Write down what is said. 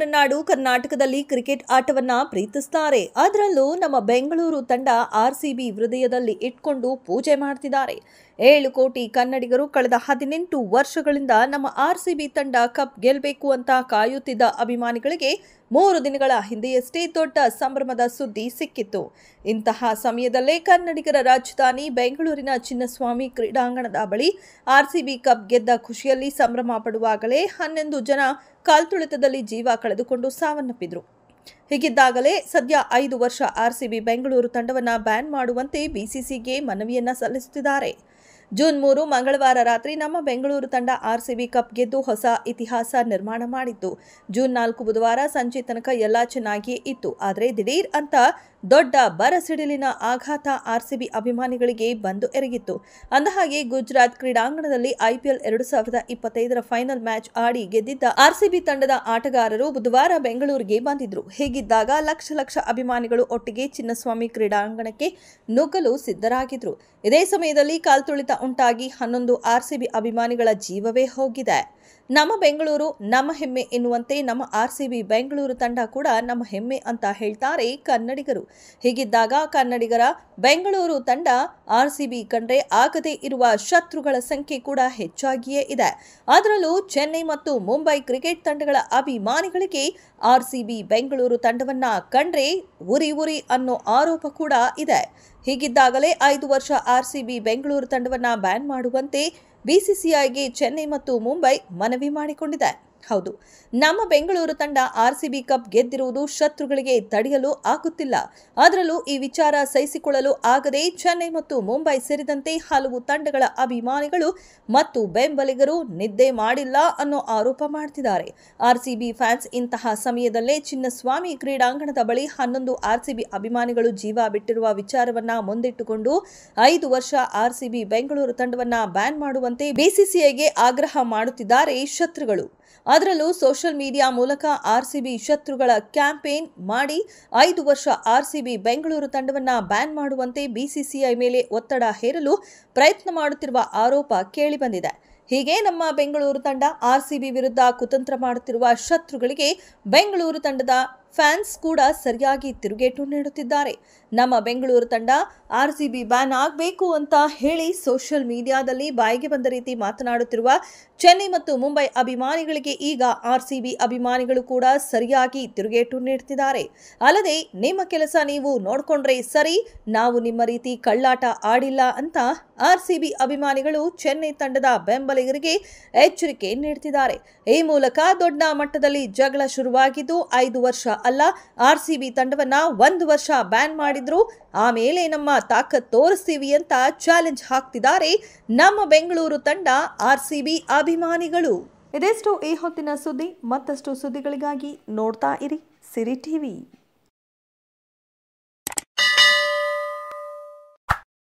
ಮಲೆನಾಡು ಕರ್ನಾಟಕದಲ್ಲಿ ಕ್ರಿಕೆಟ್ ಆಟವನ್ನ ಪ್ರೀತಿಸುತ್ತಾರೆ. ಅದರಲ್ಲೂ ನಮ್ಮ ಬೆಂಗಳೂರು ತಂಡ ಆರ್ಸಿಬಿ ಹೃದಯದಲ್ಲಿ ಇಟ್ಕೊಂಡು ಪೂಜೆ ಮಾಡ್ತಿದ್ದಾರೆ. 7 ಕೋಟಿ ಕನ್ನಡಿಗರು ಕಳೆದ 18 ವರ್ಷಗಳಿಂದ ನಮ್ಮ ಆರ್ಸಿಬಿ ತಂಡ ಕಪ್ ಗೆಲ್ಲಬೇಕು ಅಂತ ಕಾಯುತ್ತಿದ್ದ ಅಭಿಮಾನಿಗಳಿಗೆ 3 ದಿನಗಳ ಹಿಂದೆಯಷ್ಟೇ ದೊಡ್ಡ ಸಂಭ್ರಮದ ಸುದ್ದಿ ಸಿಕ್ಕಿತ್ತು. ಇಂತಹ ಸಮಯದಲ್ಲೇ ಕನ್ನಡಿಗರ ರಾಜಧಾನಿ ಬೆಂಗಳೂರಿನ ಚಿನ್ನಸ್ವಾಮಿ ಕ್ರೀಡಾಂಗಣದ ಬಳಿ ಆರ್ಸಿಬಿ ಕಪ್ ಗೆದ್ದ ಖುಷಿಯಲ್ಲಿ ಸಂಭ್ರಮ ಪಡುವಾಗಲೇ 11 ಜನ ಕಾಲ್ತುಳಿತದಲ್ಲಿ ಜೀವ ಕಳೆದುಕೊಂಡು ಸಾವನ್ನಪ್ಪಿದ್ರು. ಹೀಗಿದ್ದಾಗಲೇ ಸದ್ಯ 5 ವರ್ಷ ಆರ್ಸಿಬಿ ಬೆಂಗಳೂರು ತಂಡವನ್ನ ಬ್ಯಾನ್ ಮಾಡುವಂತೆ ಬಿಸಿಸಿಗೆ ಮನವಿಯನ್ನ ಸಲ್ಲಿಸುತ್ತಿದ್ದಾರೆ. ಜೂನ್ 3 ಮಂಗಳವಾರ ರಾತ್ರಿ ನಮ್ಮ ಬೆಂಗಳೂರು ತಂಡ ಆರ್ಸಿಬಿ ಕಪ್ ಗೆದ್ದು ಹೊಸ ಇತಿಹಾಸ ನಿರ್ಮಾಣ ಮಾಡಿತ್ತು. ಜೂನ್ 4 ಬುಧವಾರ ಸಂಜೆ ತನಕ ಎಲ್ಲ ಚೆನ್ನಾಗಿಯೇ ಇತ್ತು. ಆದರೆ ದಿಢೀರ್ ಅಂತ ದೊಡ್ಡ ಬರಸಿಡಿಲಿನ ಆಘಾತ ಆರ್ಸಿಬಿ ಅಭಿಮಾನಿಗಳಿಗೆ ಬಂದು ಎರಗಿತ್ತು. ಅಂದಹಾಗೆ ಗುಜರಾತ್ ಕ್ರೀಡಾಂಗಣದಲ್ಲಿ ಐಪಿಎಲ್ 2025ರ ಫೈನಲ್ ಮ್ಯಾಚ್ ಆಡಿ ಗೆದ್ದಿದ್ದ ಆರ್ಸಿಬಿ ತಂಡದ ಆಟಗಾರರು ಬುಧವಾರ ಬೆಂಗಳೂರಿಗೆ ಬಂದಿದ್ರು. ಹೀಗಿದ್ದಾಗ ಲಕ್ಷ ಅಭಿಮಾನಿಗಳು ಒಟ್ಟಿಗೆ ಚಿನ್ನಸ್ವಾಮಿ ಕ್ರೀಡಾಂಗಣಕ್ಕೆ ನುಗ್ಗಲು ಸಿದ್ಧರಾಗಿದ್ರು. ಇದೇ ಸಮಯದಲ್ಲಿ ಕಾಲ್ತುಳಿತ ಉಂಟಾಗಿ 11 ಆರ್ಸಿಬಿ ಅಭಿಮಾನಿಗಳ ಜೀವವೇ ಹೋಗಿದೆ. ನಮ್ಮ ಬೆಂಗಳೂರು ನಮ್ಮ ಹೆಮ್ಮೆ ಎನ್ನುವಂತೆ ನಮ್ಮ ಆರ್ಸಿಬಿ ಬೆಂಗಳೂರು ತಂಡ ಕೂಡ ನಮ್ಮ ಹೆಮ್ಮೆ ಅಂತ ಹೇಳ್ತಾರೆ ಕನ್ನಡಿಗರು. ಹೀಗಿದ್ದಾಗ ಕನ್ನಡಿಗರ ಬೆಂಗಳೂರು ತಂಡ ಆರ್ಸಿಬಿ ಕಂಡ್ರೆ ಆಗದೇ ಇರುವ ಶತ್ರುಗಳ ಸಂಖ್ಯೆ ಕೂಡ ಹೆಚ್ಚಾಗಿಯೇ ಇದೆ. ಅದರಲ್ಲೂ ಚೆನ್ನೈ ಮತ್ತು ಮುಂಬೈ ಕ್ರಿಕೆಟ್ ತಂಡಗಳ ಅಭಿಮಾನಿಗಳಿಗೆ ಆರ್ಸಿಬಿ ಬೆಂಗಳೂರು ತಂಡವನ್ನ ಕಂಡ್ರೆ ಉರಿ ಅನ್ನೋ ಆರೋಪ ಕೂಡ ಇದೆ. ಹೀಗಿದ್ದಾಗಲೇ 5 ವರ್ಷ ಆರ್ಸಿಬಿ ಬೆಂಗಳೂರು ತಂಡವನ್ನ ಬ್ಯಾನ್ ಮಾಡುವಂತೆ ಬಿಸಿಸಿಐಗೆ ಚೆನ್ನೈ ಮತ್ತು ಮುಂಬೈ ಮನವಿ ಮಾಡಿಕೊಂಡಿದೆ. ಹೌದು, ನಮ್ಮ ಬೆಂಗಳೂರು ತಂಡ ಆರ್ಸಿಬಿ ಕಪ್ ಗೆದ್ದಿರುವುದು ಶತ್ರುಗಳಿಗೆ ತಡೆಯಲು ಆಗುತ್ತಿಲ್ಲ. ಅದರಲ್ಲೂ ಈ ವಿಚಾರ ಸಹಿಸಿಕೊಳ್ಳಲು ಆಗದೆ ಚೆನ್ನೈ ಮತ್ತು ಮುಂಬೈ ಸೇರಿದಂತೆ ಹಲವು ತಂಡಗಳ ಅಭಿಮಾನಿಗಳು ಮತ್ತು ಬೆಂಬಲಿಗರು ನಿದ್ದೆ ಮಾಡಿಲ್ಲ ಅನ್ನೋ ಆರೋಪ ಮಾಡ್ತಿದ್ದಾರೆ. ಆರ್ಸಿಬಿ ಫ್ಯಾನ್ಸ್ ಇಂತಹ ಸಮಯದಲ್ಲೇ ಚಿನ್ನಸ್ವಾಮಿ ಕ್ರೀಡಾಂಗಣದ ಬಳಿ 11 ಆರ್ಸಿಬಿ ಅಭಿಮಾನಿಗಳು ಜೀವ ಬಿಟ್ಟಿರುವ ವಿಚಾರವನ್ನ ಮುಂದಿಟ್ಟುಕೊಂಡು 5 ವರ್ಷ ಆರ್ಸಿಬಿ ಬೆಂಗಳೂರು ತಂಡವನ್ನ ಬ್ಯಾನ್ ಮಾಡುವಂತೆ ಬಿಸಿಸಿಐಗೆ ಆಗ್ರಹ ಮಾಡುತ್ತಿದ್ದಾರೆ ಶತ್ರುಗಳು. ಅದರಲ್ಲೂ ಸೋಷಿಯಲ್ ಮೀಡಿಯಾ ಮೂಲಕ ಆರ್ಸಿಬಿ ಶತ್ರುಗಳ ಕ್ಯಾಂಪೇನ್ ಮಾಡಿ 5 ವರ್ಷ ಆರ್ಸಿಬಿ ಬೆಂಗಳೂರು ತಂಡವನ್ನ ಬ್ಯಾನ್ ಮಾಡುವಂತೆ ಬಿಸಿಸಿಐ ಮೇಲೆ ಒತ್ತಡ ಹೇರಲು ಪ್ರಯತ್ನ ಮಾಡುತ್ತಿರುವ ಆರೋಪ ಕೇಳಿಬಂದಿದೆ. ಹೀಗೆ ನಮ್ಮ ಬೆಂಗಳೂರು ತಂಡ ಆರ್ಸಿಬಿ ವಿರುದ್ಧ ಕುತಂತ್ರ ಮಾಡುತ್ತಿರುವ ಶತ್ರುಗಳಿಗೆ ಬೆಂಗಳೂರು ತಂಡದ ಫ್ಯಾನ್ಸ್ ಕೂಡ ಸರಿಯಾಗಿ ತಿರುಗೇಟು ನೀಡುತ್ತಿದ್ದಾರೆ. ನಮ್ಮ ಬೆಂಗಳೂರು ತಂಡ ಆರ್ಸಿಬಿ ಬ್ಯಾನ್ ಆಗಬೇಕು ಅಂತ ಹೇಳಿ ಸೋಷಿಯಲ್ ಮೀಡಿಯಾದಲ್ಲಿ ಬಾಯಿಗೆ ಬಂದ ರೀತಿ ಮಾತನಾಡುತ್ತಿರುವ ಚೆನ್ನೈ ಮತ್ತು ಮುಂಬೈ ಅಭಿಮಾನಿಗಳಿಗೆ ಈಗ ಆರ್ಸಿಬಿ ಅಭಿಮಾನಿಗಳು ಕೂಡ ಸರಿಯಾಗಿ ತಿರುಗೇಟು ನೀಡುತ್ತಿದ್ದಾರೆ. ಅಲ್ಲದೆ ನಿಮ್ಮ ಕೆಲಸ ನೀವು ನೋಡಿಕೊಂಡ್ರೆ ಸರಿ, ನಾವು ನಿಮ್ಮ ರೀತಿ ಕಳ್ಳಾಟ ಆಡಿಲ್ಲ ಅಂತ ಆರ್ಸಿಬಿ ಅಭಿಮಾನಿಗಳು ಚೆನ್ನೈ ತಂಡದ ಬೆಂಬಲಿಗರಿಗೆ ಎಚ್ಚರಿಕೆ ನೀಡುತ್ತಿದ್ದಾರೆ. ಈ ಮೂಲಕ ದೊಡ್ಡ ಮಟ್ಟದಲ್ಲಿ ಜಗಳ ಶುರುವಾಗಿದ್ದು 5 ವರ್ಷ ಅಲ್ಲ, ಆರ್ಸಿಬಿ ತಂಡವನ್ನ 1 ವರ್ಷ ಬ್ಯಾನ್ ಮಾಡಿದ್ರು, ಆಮೇಲೆ ನಮ್ಮ ತಾಕತ್ ತೋರಿಸ್ತೀವಿ ಅಂತ ಚಾಲೆಂಜ್ ಹಾಕ್ತಿದ್ದಾರೆ ನಮ್ಮ ಬೆಂಗಳೂರು ತಂಡ ಆರ್ಸಿಬಿ ಅಭಿಮಾನಿಗಳು. ಇದೆಷ್ಟು ಈ ಹೊತ್ತಿನ ಸುದ್ದಿ. ಮತ್ತಷ್ಟು ಸುದ್ದಿಗಳಿಗಾಗಿ ನೋಡ್ತಾ ಇರಿ ಸಿರಿ ಟಿವಿ.